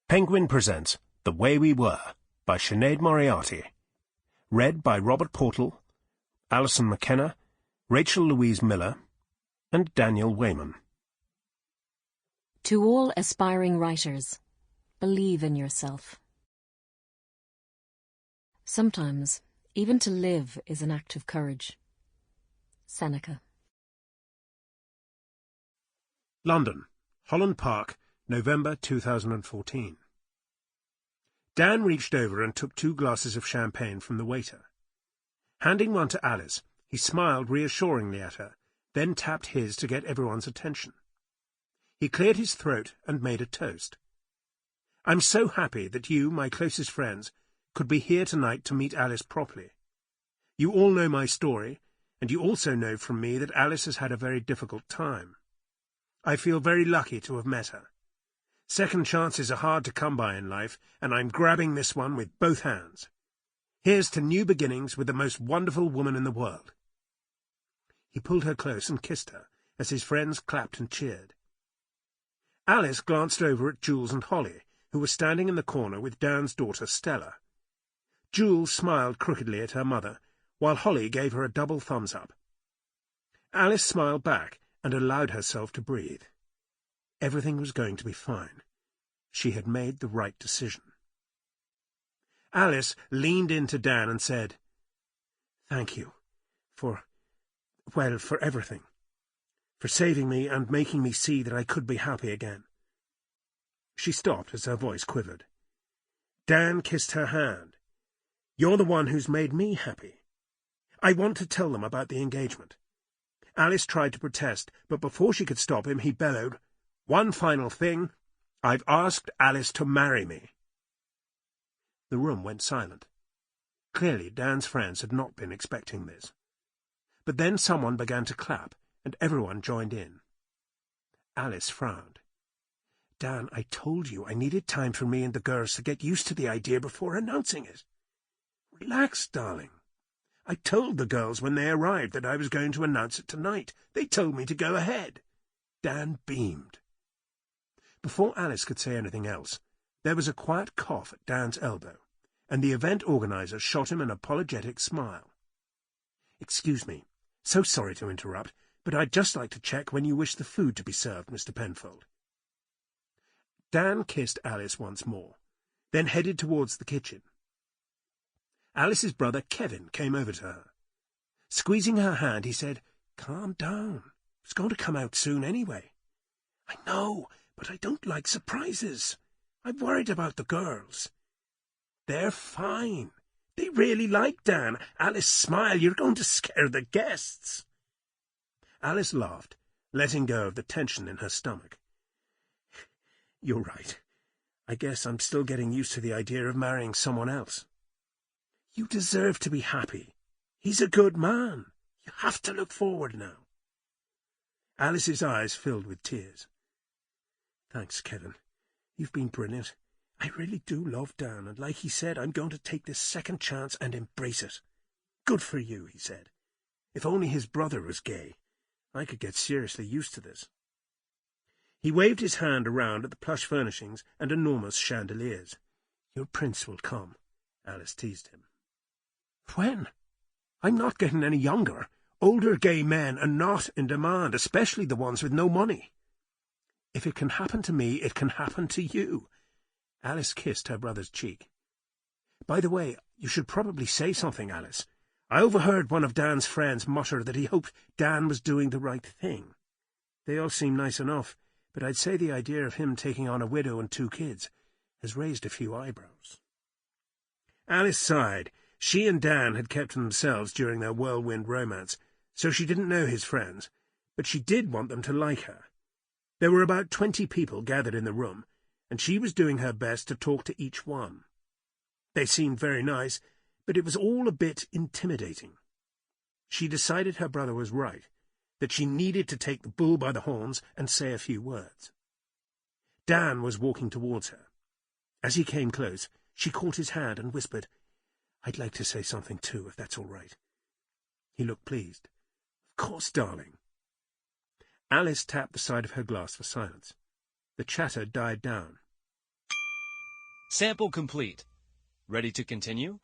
Penguin presents The Way We Were by Sinéad Moriarty. Read by Robert Portal, Alison Mckenna, Rachel Louise Miller, and Daniel Weyman. To all aspiring writers, believe in yourself. Sometimes, even to live is an act of courage. Seneca. London, Holland Park, November 2014. Dan reached over and took 2 glasses of champagne from the waiter. Handing one to Alice, he smiled reassuringly at her, then tapped his to get everyone's attention. He cleared his throat and made a toast. "I'm so happy that you, my closest friends, could be here tonight to meet Alice properly. You all know my story, and you also know from me that Alice has had a very difficult time. I feel very lucky to have met her. Second chances are hard to come by in life, and I'm grabbing this one with both hands. Here's to new beginnings with the most wonderful woman in the world." He pulled her close and kissed her, as his friends clapped and cheered. Alice glanced over at Jules and Holly, who were standing in the corner with Dan's daughter Stella. Jules smiled crookedly at her mother, while Holly gave her a double thumbs-up. Alice smiled back and allowed herself to breathe. Everything was going to be fine. She had made the right decision. Alice leaned into Dan and said, "Thank you for everything. For saving me and making me see that I could be happy again." She stopped as her voice quivered. Dan kissed her hand. "You're the one who's made me happy. I want to tell them about the engagement." Alice tried to protest, but before she could stop him, he bellowed, "One final thing. I've asked Alice to marry me." The room went silent. Clearly, Dan's friends had not been expecting this. But then someone began to clap, and everyone joined in. Alice frowned. "Dan, I told you I needed time for me and the girls to get used to the idea before announcing it." "Relax, darling. I told the girls when they arrived that I was going to announce it tonight. They told me to go ahead." Dan beamed. Before Alice could say anything else, there was a quiet cough at Dan's elbow, and the event organizer shot him an apologetic smile. "Excuse me. So sorry to interrupt, but I'd just like to check when you wish the food to be served, Mr. Penfold." Dan kissed Alice once more, then headed towards the kitchen. Alice's brother Kevin came over to her. Squeezing her hand, he said, "Calm down. It's going to come out soon anyway." "I know, but I don't like surprises. I'm worried about the girls." "They're fine. They really like Dan. Alice, smile. You're going to scare the guests." Alice laughed, letting go of the tension in her stomach. "You're right. I guess I'm still getting used to the idea of marrying someone else." "You deserve to be happy. He's a good man. You have to look forward now." Alice's eyes filled with tears. "Thanks, Kevin. You've been brilliant. I really do love Dan, and like he said, I'm going to take this second chance and embrace it." "Good for you," he said. "If only his brother was gay, I could get seriously used to this." He waved his hand around at the plush furnishings and enormous chandeliers. "Your prince will come," Alice teased him. "When? I'm not getting any younger. Older gay men are not in demand, especially the ones with no money." "If it can happen to me, it can happen to you." Alice kissed her brother's cheek. "By the way, you should probably say something, Alice. I overheard one of Dan's friends mutter that he hoped Dan was doing the right thing. They all seem nice enough, but I'd say the idea of him taking on a widow and 2 kids has raised a few eyebrows." Alice sighed. She and Dan had kept to themselves during their whirlwind romance, so she didn't know his friends, but she did want them to like her. There were about 20 people gathered in the room, and she was doing her best to talk to each one. They seemed very nice, but it was all a bit intimidating. She decided her brother was right, that she needed to take the bull by the horns and say a few words. Dan was walking towards her. As he came close, she caught his hand and whispered, "I'd like to say something too, if that's all right." He looked pleased. "Of course, darling." Alice tapped the side of her glass for silence. The chatter died down. Sample complete. Ready to continue?